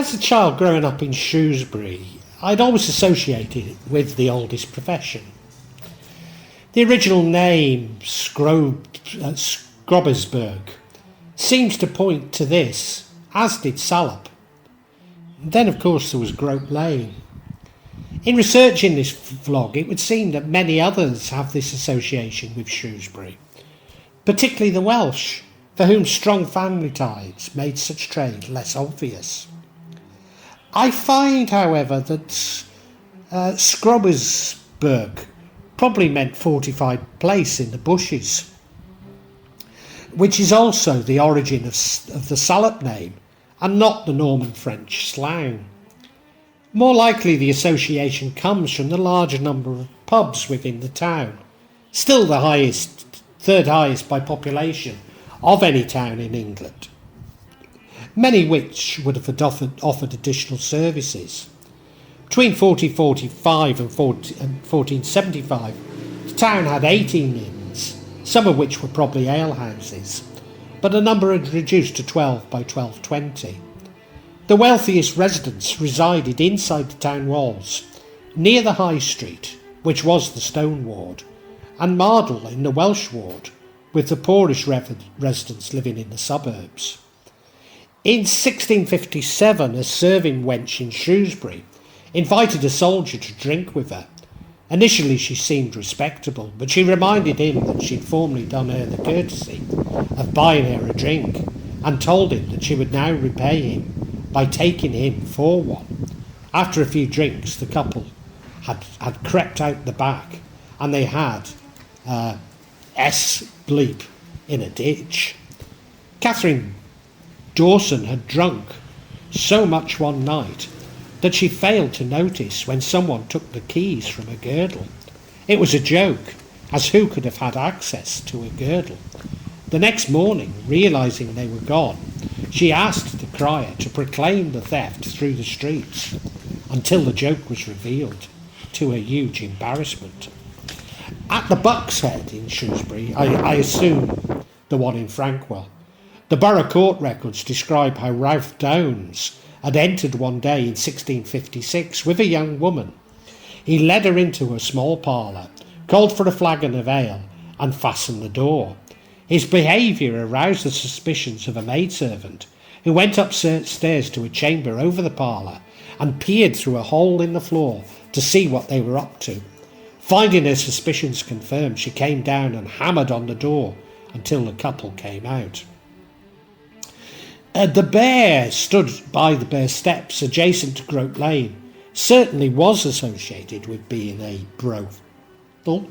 As a child growing up in Shrewsbury, I'd always associated it with the oldest profession. The original name, Scrobbesburh, seems to point to this, as did Salop. Then, of course, there was Grope Lane. In researching this vlog, it would seem that many others have this association with Shrewsbury, particularly the Welsh, for whom strong family ties made such trade less obvious. I find, however, that Scrobbesburh probably meant fortified place in the bushes, which is also the origin of the Salop name and not the Norman French slang. More likely the association comes from the larger number of pubs within the town, still the third highest by population of any town in England, many which would have offered additional services. Between 1445 and 1475, the town had 18 inns, some of which were probably alehouses, but the number had reduced to 12 by 1220. The wealthiest residents resided inside the town walls, near the High Street, which was the Stone Ward, and Mardle in the Welsh Ward, with the poorest residents living in the suburbs. In 1657, a serving wench in Shrewsbury invited a soldier to drink with her. Initially she seemed respectable, but she reminded him that she'd formerly done her the courtesy of buying her a drink, and told him that she would now repay him by taking him for one. After a few drinks, the couple had crept out the back, and they had S-bleep in a ditch. Catherine Dawson had drunk so much one night that she failed to notice when someone took the keys from her girdle. It was a joke, as who could have had access to a girdle? The next morning, realising they were gone, she asked the crier to proclaim the theft through the streets until the joke was revealed, to her huge embarrassment. At the Buck's Head in Shrewsbury, I assume the one in Frankwell, the borough court records describe how Ralph Downes had entered one day in 1656 with a young woman. He led her into a small parlour, called for a flagon of ale, and fastened the door. His behaviour aroused the suspicions of a maidservant, who went upstairs to a chamber over the parlour and peered through a hole in the floor to see what they were up to. Finding her suspicions confirmed, she came down and hammered on the door until the couple came out. The bear stood by the bare steps adjacent to Grope Lane certainly was associated with being a brothel.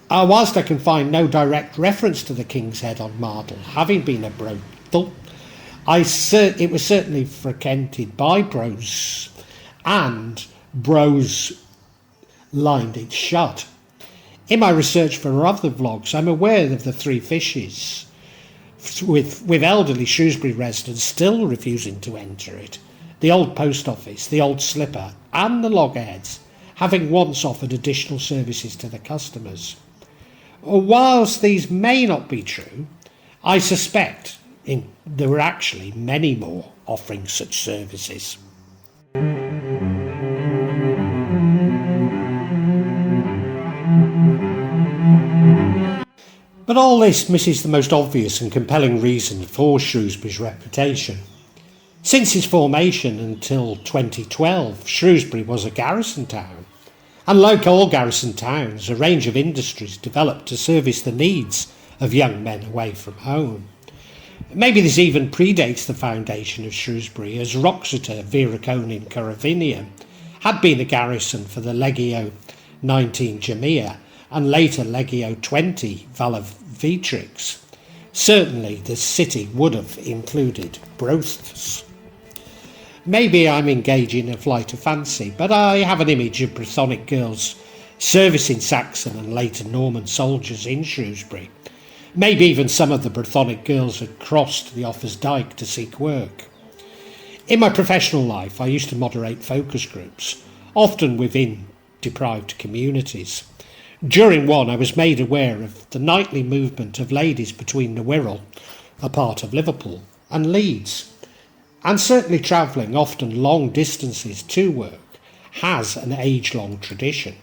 Whilst I can find no direct reference to the King's Head on Mardle having been a brothel, it was certainly frequented by bros, and bros lined it shut. In my research for other vlogs, I'm aware of the Three Fishes, with elderly Shrewsbury residents still refusing to enter it, the old post office, the old slipper, and the loggerheads having once offered additional services to the customers. Whilst these may not be true, I suspect there were actually many more offering such services. But all this misses the most obvious and compelling reason for Shrewsbury's reputation. Since its formation until 2012, Shrewsbury was a garrison town, and like all garrison towns, a range of industries developed to service the needs of young men away from home. Maybe this even predates the foundation of Shrewsbury, as Wroxeter, Veraconing, Caravinium had been a garrison for the Legio 19 Jamia and later Legio 20 Valavitrix. Certainly the city would have included broths. Maybe I'm engaging in a flight of fancy, but I have an image of Brythonic girls servicing Saxon and later Norman soldiers in Shrewsbury. Maybe even some of the Brythonic girls had crossed the Offa's Dyke to seek work. In my professional life, I used to moderate focus groups, often within deprived communities. During one, I was made aware of the nightly movement of ladies between the Wirral, a part of Liverpool, and Leeds. and certainly travelling often long distances to work has an age-long tradition.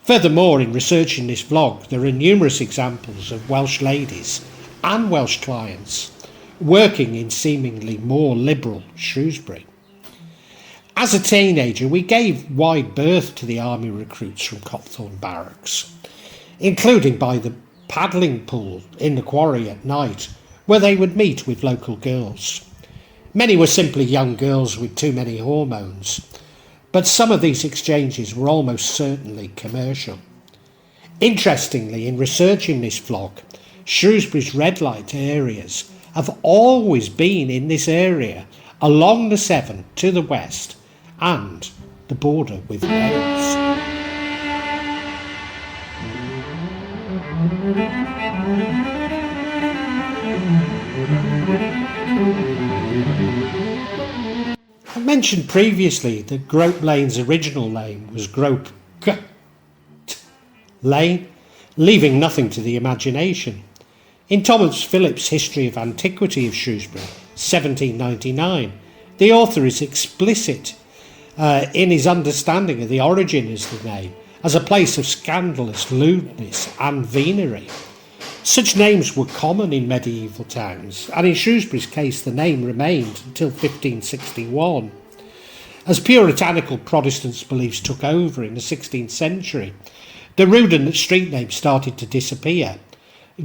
Furthermore, in researching this vlog, there are numerous examples of Welsh ladies and Welsh clients working in seemingly more liberal Shrewsbury. As a teenager, we gave wide berth to the army recruits from Copthorne Barracks, including by the paddling pool in the quarry at night, where they would meet with local girls. Many were simply young girls with too many hormones, but some of these exchanges were almost certainly commercial. Interestingly, in researching this vlog, Shrewsbury's red light areas have always been in this area along the Severn to the west and the border with Wales. I mentioned previously that Grope Lane's original name was Grope Lane, leaving nothing to the imagination. In Thomas Phillips' History of Antiquity of Shrewsbury, 1799, the author is explicit in his understanding of the origin of the name as a place of scandalous lewdness and venery. Such names were common in medieval towns, and in Shrewsbury's case the name remained until 1561. As puritanical Protestant beliefs took over in the 16th century, the Rudon street name started to disappear.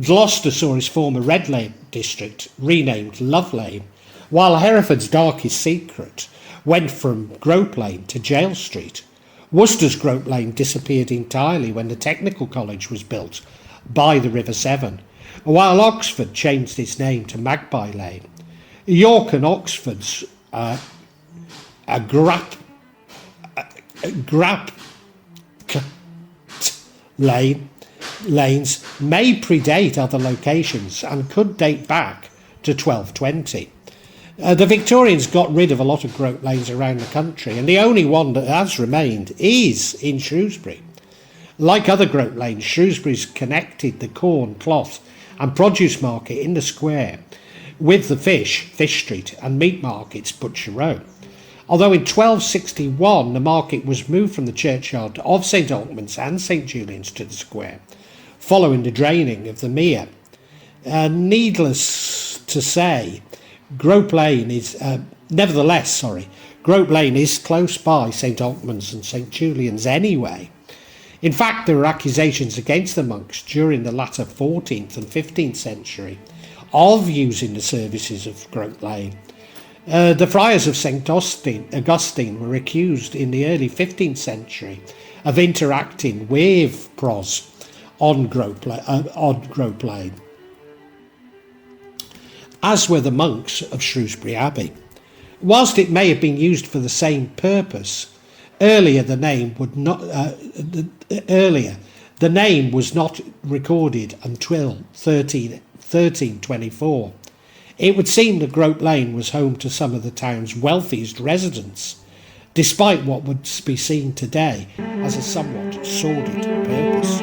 Gloucester saw his former Red Lane district renamed Love Lane, while Hereford's darkest secret went from Grope Lane to Jail Street. Worcester's Grope Lane disappeared entirely when the Technical College was built by the River Severn, while Oxford changed its name to Magpie Lane. York and Oxford's Grap lanes may predate other locations and could date back to 1220. The Victorians got rid of a lot of Grope Lanes around the country, and the only one that has remained is in Shrewsbury. Like other Grope Lanes, Shrewsbury's connected the corn, cloth and produce market in the square with the Fish Street, and meat markets, Butcher Row. Although in 1261 the market was moved from the churchyard of St Albans and St Julian's to the square, following the draining of the mere. Needless to say, Grope Lane is Grope Lane is close by St Albans and St Julian's anyway. In fact, there were accusations against the monks during the latter 14th and 15th century of using the services of Grope Lane. The friars of St Augustine were accused in the early 15th century of interacting with pros on Grope Lane, as were the monks of Shrewsbury Abbey. Whilst it may have been used for the same purpose, the name was not recorded until 1324. It would seem that Grope Lane was home to some of the town's wealthiest residents, despite what would be seen today as a somewhat sordid purpose.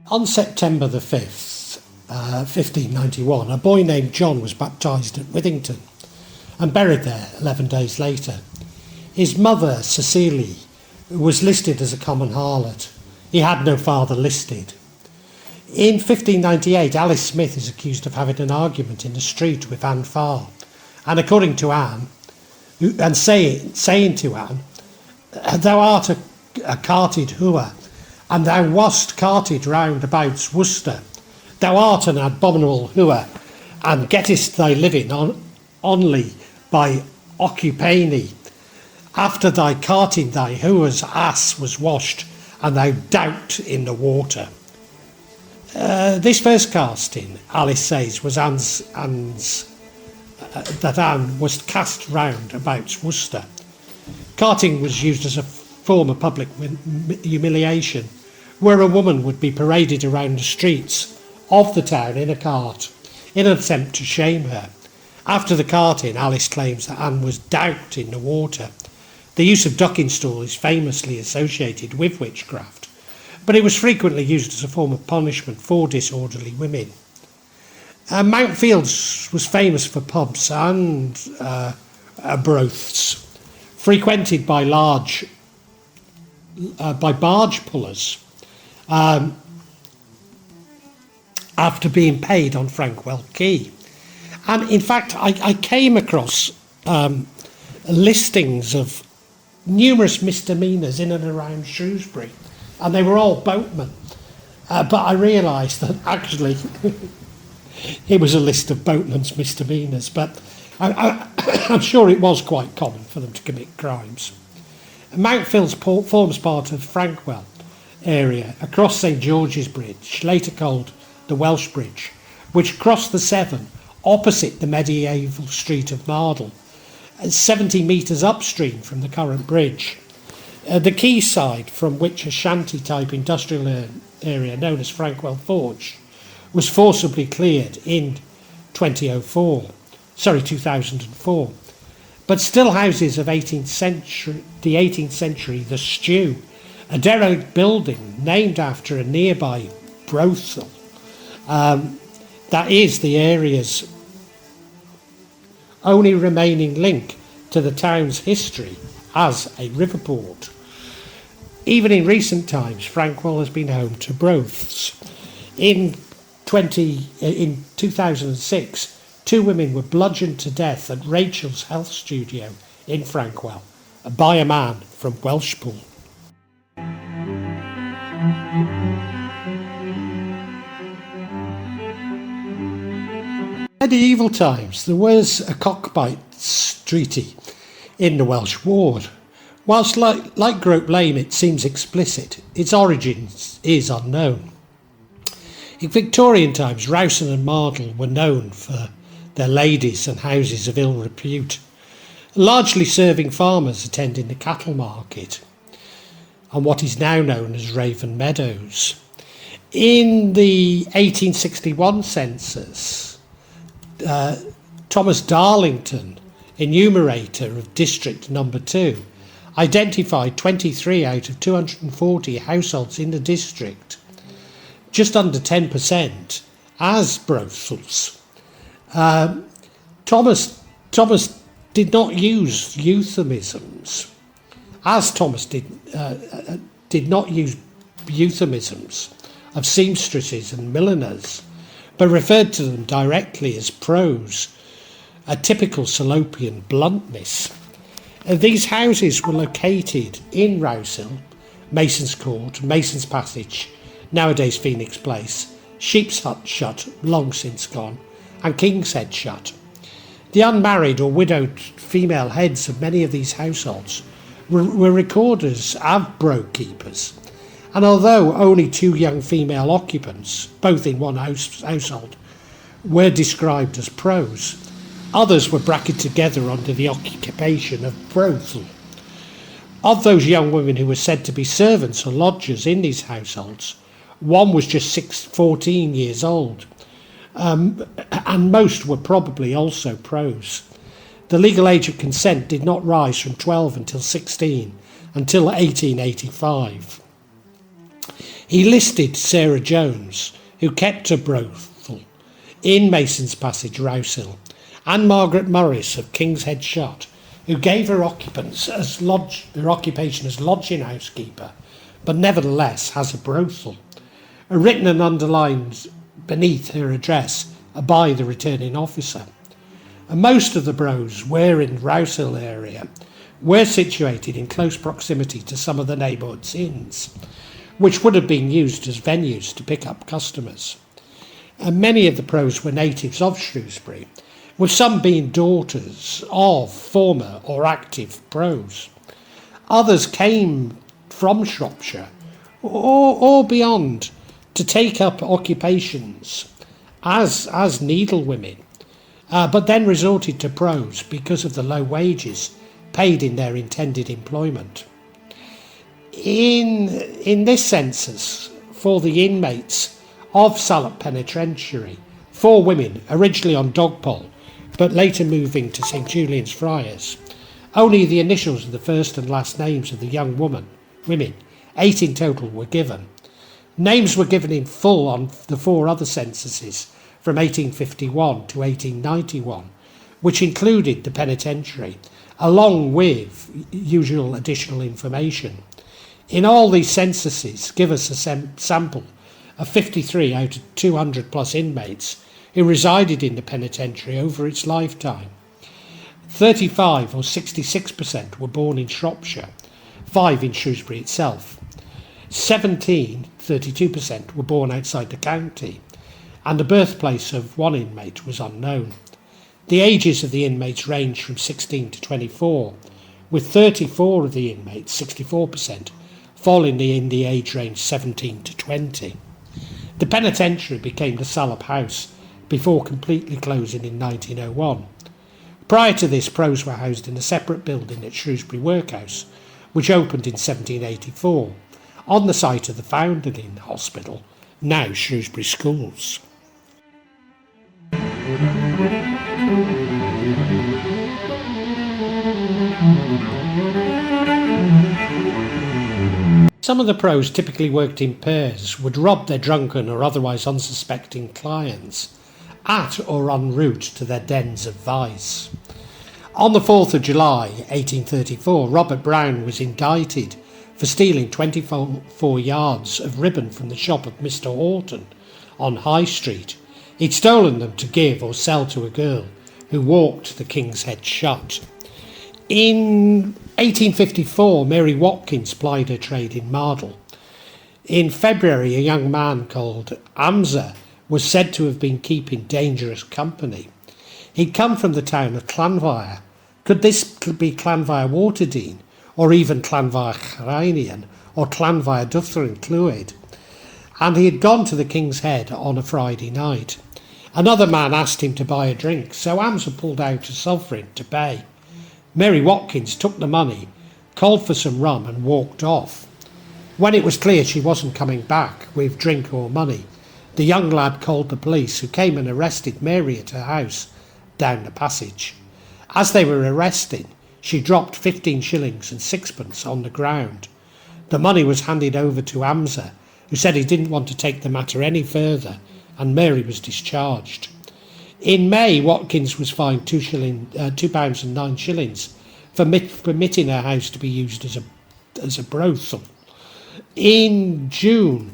On September the 5th, 1591, a boy named John was baptised at Withington and buried there 11 days later. His mother, Cecilie, was listed as a common harlot. He had no father listed. In 1598, Alice Smith is accused of having an argument in the street with Anne Farr, and according to Anne, and saying to Anne, "Thou art a carted whore, and thou wast carted round about Worcester. Thou art an abominable whore, and gettest thy living only by occupany. After thy carting, thy whore's ass was washed, and thou doubt in the water." This first casting, Alice says, was that Anne was cast round about Worcester. Carting was used as a form of public humiliation, where a woman would be paraded around the streets of the town in a cart in an attempt to shame her, After the carting, Alice claims that Anne was doused in the water. The use of ducking stool is famously associated with witchcraft, but it was frequently used as a form of punishment for disorderly women. Mountfields was famous for pubs and broths, frequented by barge pullers after being paid on Frankwell Quay. And in fact, I came across listings of numerous misdemeanours in and around Shrewsbury, and they were all boatmen. But I realised that actually it was a list of boatmen's misdemeanours, but I'm sure it was quite common for them to commit crimes. Mountfields forms part of Frankwell area across St George's Bridge, later called the Welsh Bridge, which crossed the Severn opposite the medieval street of Mardle, 70 metres upstream from the current bridge. The quayside, from which a shanty-type industrial area known as Frankwell Forge was forcibly cleared in 2004, but still houses of the 18th century, the Stew, a derelict building named after a nearby brothel. That is the area's only remaining link to the town's history as a river port. Even in recent times, Frankwell has been home to broths. In 2006, 2 women were bludgeoned to death at Rachel's Health Studio in Frankwell by a man from Welshpool. Medieval times, there was a cockbite's treaty in the Welsh ward. Whilst like Grope Lane it seems explicit, its origins is unknown. In Victorian times, Rowson and Mardle were known for their ladies and houses of ill repute, largely serving farmers attending the cattle market on what is now known as Raven Meadows. In the 1861 census, Thomas Darlington, enumerator of District Number 2, identified 23 out of 240 households in the district, just under 10%, as brothels. Thomas did not use euphemisms, as Thomas did not use euphemisms of seamstresses and milliners, but referred to them directly as prose, a typical Salopian bluntness. These houses were located in Rowsill, Mason's Court, Mason's Passage, nowadays Phoenix Place, Sheep's Hut Shut, long since gone, and King's Head Shut. The unmarried or widowed female heads of many of these households were recorded as brokekeepers, and although only 2 young female occupants, both in one household, were described as pros, others were bracketed together under the occupation of brothel. Of those young women who were said to be servants or lodgers in these households, one was just 14 years old, and most were probably also pros. The legal age of consent did not rise from 12 until 16 until 1885. He listed Sarah Jones, who kept a brothel in Mason's Passage, Rowsill, and Margaret Morris of King's Head Shut, who gave her occupants their occupation as lodging housekeeper, but nevertheless has a brothel, written and underlined beneath her address by the returning officer. And most of the bros were in Rowsill area, were situated in close proximity to some of the neighbourhood's inns, which would have been used as venues to pick up customers. And many of the pros were natives of Shrewsbury, with some being daughters of former or active pros. Others came from Shropshire or beyond to take up occupations as needlewomen, but then resorted to pros because of the low wages paid in their intended employment. In this census, for the inmates of Salop Penitentiary, 4 women, originally on dogpole, but later moving to St Julian's Friars. Only the initials of the first and last names of the young women, 8 in total, were given. Names were given in full on the 4 other censuses from 1851 to 1891, which included the penitentiary, along with usual additional information. In all these censuses give us a sample of 53 out of 200 plus inmates who resided in the penitentiary over its lifetime. 35 or 66% were born in Shropshire, 5 in Shrewsbury itself. 17, 32%, were born outside the county, and the birthplace of one inmate was unknown. The ages of the inmates ranged from 16 to 24, with 34 of the inmates, 64%, falling in the age range 17 to 20. The penitentiary became the Salop House before completely closing in 1901. Prior to this, pros were housed in a separate building at Shrewsbury Workhouse, which opened in 1784, on the site of the Foundling Hospital, now Shrewsbury Schools. Some of the pros typically worked in pairs, would rob their drunken or otherwise unsuspecting clients at or en route to their dens of vice. On the 4th of July 1834, Robert Brown was indicted for stealing 24 yards of ribbon from the shop of Mr. Horton on High Street. He'd stolen them to give or sell to a girl who walked the King's Head shut. In 1854, Mary Watkins plied her trade in Mardle. In February, a young man called Amsa was said to have been keeping dangerous company. He'd come from the town of Llanfair. Could this be Llanfair Waterdene, or even Llanfair Chreinian, or Llanfair Dyffryn Clwyd? And he had gone to the King's Head on a Friday night. Another man asked him to buy a drink, so Amsa pulled out a sovereign to pay. Mary Watkins took the money, called for some rum and walked off. When it was clear she wasn't coming back with drink or money, the young lad called the police, who came and arrested Mary at her house down the passage. As they were arresting, she dropped 15 shillings and sixpence on the ground. The money was handed over to Amsa, who said he didn't want to take the matter any further, and Mary was discharged. In May, Watkins was fined £2.09 for permitting her house to be used as a brothel. In June,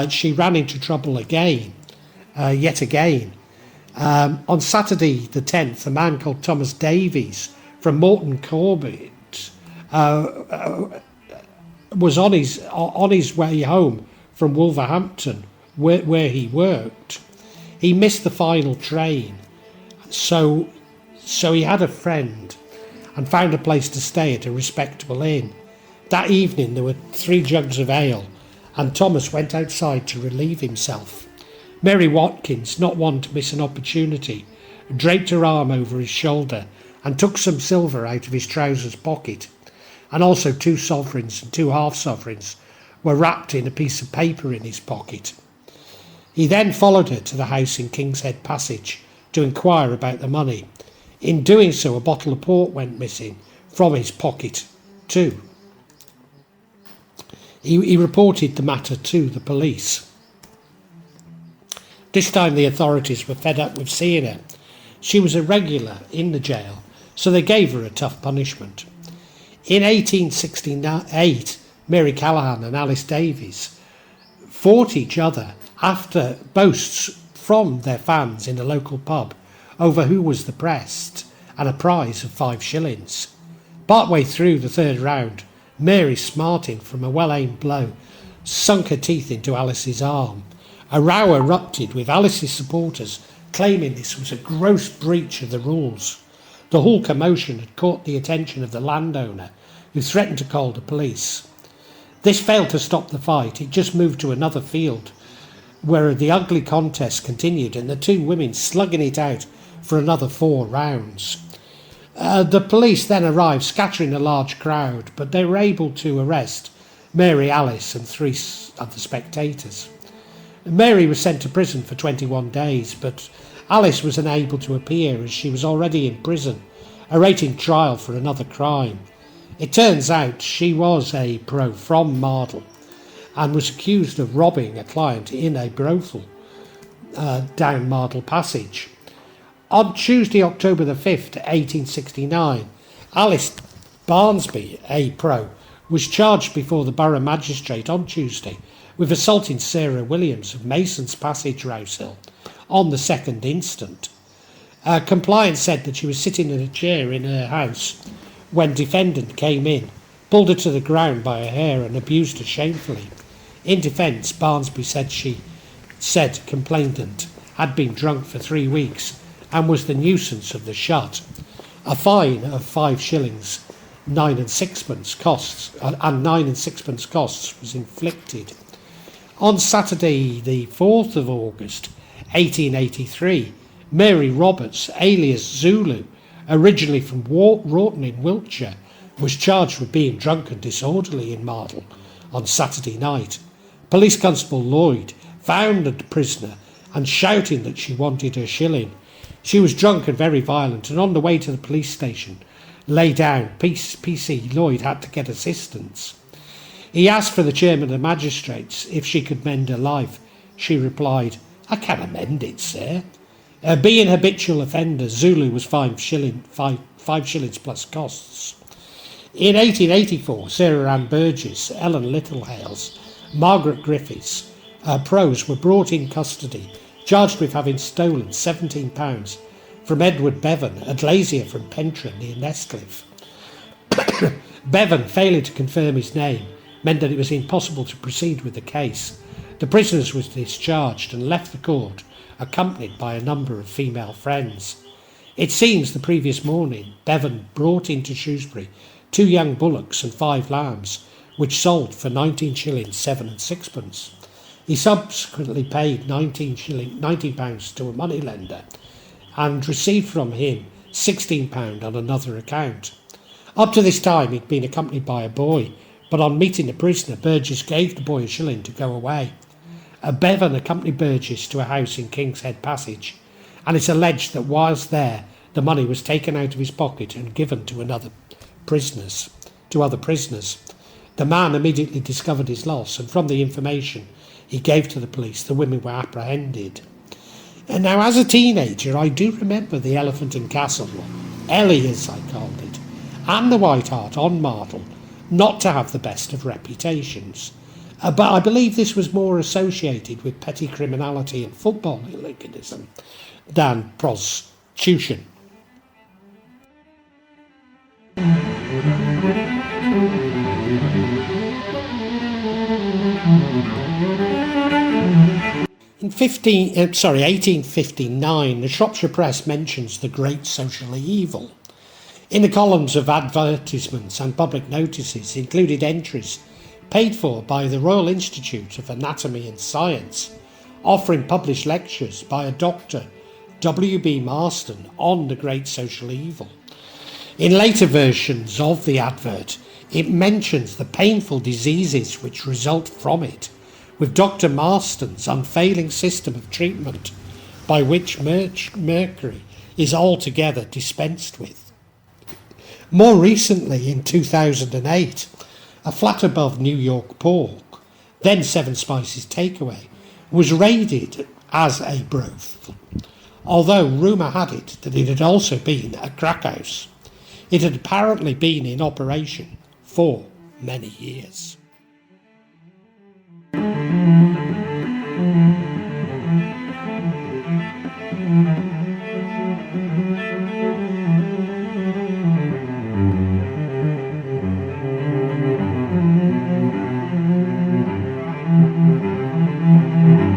she ran into trouble yet again. On Saturday the 10th, a man called Thomas Davies from Morton Corbett was on his way home from Wolverhampton, where he worked. He missed the final train, so he had a friend and found a place to stay at a respectable inn. That evening there were 3 jugs of ale, and Thomas went outside to relieve himself. Mary Watkins, not one to miss an opportunity, draped her arm over his shoulder and took some silver out of his trousers pocket, and also 2 sovereigns and 2 half-sovereigns were wrapped in a piece of paper in his pocket. He then followed her to the house in King's Head Passage to inquire about the money. In doing so, a bottle of port went missing from his pocket too. He reported the matter to the police. This time the authorities were fed up with seeing her. She was a regular in the jail, so they gave her a tough punishment. In 1868, Mary Callaghan and Alice Davies fought each other after boasts from their fans in a local pub over who was the best and a prize of 5 shillings. Partway through the 3rd round, Mary, smarting from a well-aimed blow, sunk her teeth into Alice's arm. A row erupted, with Alice's supporters claiming this was a gross breach of the rules. The whole commotion had caught the attention of the landowner, who threatened to call the police. This failed to stop the fight. It just moved to another field, where the ugly contest continued, and the 2 women slugging it out for another 4 rounds. The police then arrived, scattering a large crowd, but they were able to arrest Mary, Alice and 3 other spectators. Mary was sent to prison for 21 days, but Alice was unable to appear as she was already in prison, awaiting trial for another crime. It turns out she was a pro from Mardle and was accused of robbing a client in a brothel down Mardle Passage. On Tuesday, October the 5th, 1869, Alice Barnsby, a pro, was charged before the borough magistrate on Tuesday with assaulting Sarah Williams of Mason's Passage, Rosehill, on the 2nd instant. Compliance said that she was sitting in a chair in her house when defendant came in, pulled her to the ground by her hair and abused her shamefully. In defence, Barnsby said complainant had been drunk for 3 weeks and was the nuisance of the shut. A fine of 5 shillings 9 and 6pence costs was inflicted. On Saturday the 4th of August 1883, Mary Roberts, alias Zulu, originally from Wroughton in Wiltshire, was charged with being drunk and disorderly in Mardle on Saturday night. Police Constable Lloyd found the prisoner and shouting that she wanted her shilling. She was drunk and very violent, and on the way to the police station lay down. PC Lloyd had to get assistance. He asked for the chairman of the magistrates if she could mend her life. She replied, "I can amend it, sir." Being an habitual offender, Zulu was 5 shillings plus costs. In 1884, Sarah Ann Burgess, Ellen Littlehales, Margaret Griffiths, pros were brought in custody, charged with having stolen £17 from Edward Bevan, a glazier from Pentry near Nestcliff. Bevan, failing to confirm his name, meant that it was impossible to proceed with the case. The prisoners was discharged and left the court, accompanied by a number of female friends. It seems the previous morning, Bevan brought into Shrewsbury 2 young bullocks and 5 lambs, which sold for 19 shillings 7 and 6pence. He subsequently paid £19 to a moneylender and received from him £16 on another account. Up to this time he'd been accompanied by a boy, but on meeting the prisoner, Burgess gave the boy a shilling to go away. Bevan accompanied Burgess to a house in King's Head Passage, and it's alleged that whilst there, the money was taken out of his pocket and given to other prisoners. The man immediately discovered his loss, and from the information he gave to the police, the women were apprehended. And now, as a teenager, I do remember the Elephant and Castle, Ellie as I called it, and the White Hart on Mardle, not to have the best of reputations. But I believe this was more associated with petty criminality and football hooliganism than prostitution. In 1859, the Shropshire Press mentions the Great Social Evil. In the columns of advertisements and public notices included entries paid for by the Royal Institute of Anatomy and Science, offering published lectures by a Dr. W.B. Marston on the Great Social Evil. In later versions of the advert, it mentions the painful diseases which result from it, with Dr. Marston's unfailing system of treatment by which mercury is altogether dispensed with. More recently, in 2008, a flat above New York Pork, then Seven Spices Takeaway, was raided as a brothel, although rumour had it that it had also been a crack house. It had apparently been in operation for many years.